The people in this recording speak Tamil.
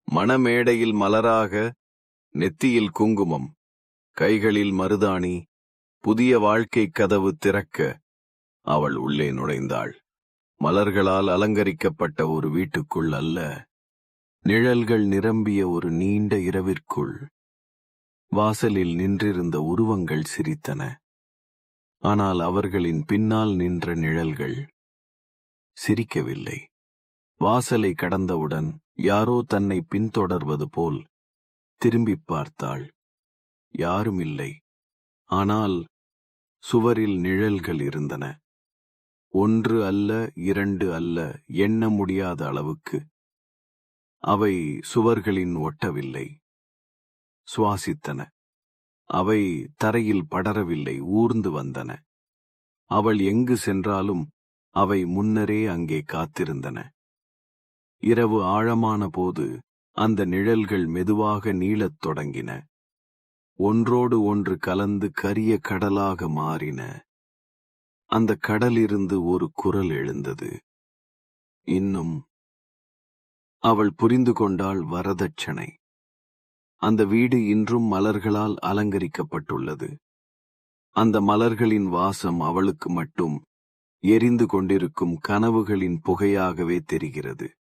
மணமேடையில் மலராக, நெத்தியில் குங்குமம், கைகளில் மருதாணி, புதிய வாழ்க்கை கதவு திறக்க அவள் உள்ளே நுழைந்தாள். மலர்களால் அலங்கரிக்கப்பட்ட ஒரு வீட்டுக்குள் அல்ல, நிழல்கள் நிரம்பிய ஒரு நீண்ட இரவிற்குள். வாசலில் நின்றிருந்த உருவங்கள் சிரித்தன. ஆனால் அவர்களின் பின்னால் நின்ற நிழல்கள் சிரிக்கவில்லை. வாசலை கடந்தவுடன் யாரோ தன்னை பின்தொடர்வது போல் திரும்பிப் பார்த்தாள். யாரும் இல்லை. ஆனால் சுவரில் நிழல்கள் இருந்தன. 1 அல்ல, 2 அல்ல, எண்ண முடியாத அளவுக்கு. அவை சுவர்களின் ஒட்டவில்லை, சுவாசித்தன. அவை தரையில் படரவில்லை, ஊர்ந்து வந்தன. அவள் எங்கு சென்றாலும் அவை முன்னரே அங்கே காத்திருந்தன. இரவு ஆழமான போது அந்த நிழல்கள் மெதுவாக நீளத் தொடங்கின. ஒன்றோடு ஒன்று கலந்து கரிய கடலாக மாறின. அந்த கடலிருந்து ஒரு குரல் எழுந்தது. இன்னும். அவள் புரிந்து கொண்டாள். வரதட்சணை. அந்த வீடு இன்றும் மலர்களால் அலங்கரிக்கப்பட்டுள்ளது. அந்த மலர்களின் வாசம் அவளுக்கு மட்டும் எரிந்து கொண்டிருக்கும் கனவுகளின் புகையாகவே தெரிகிறது.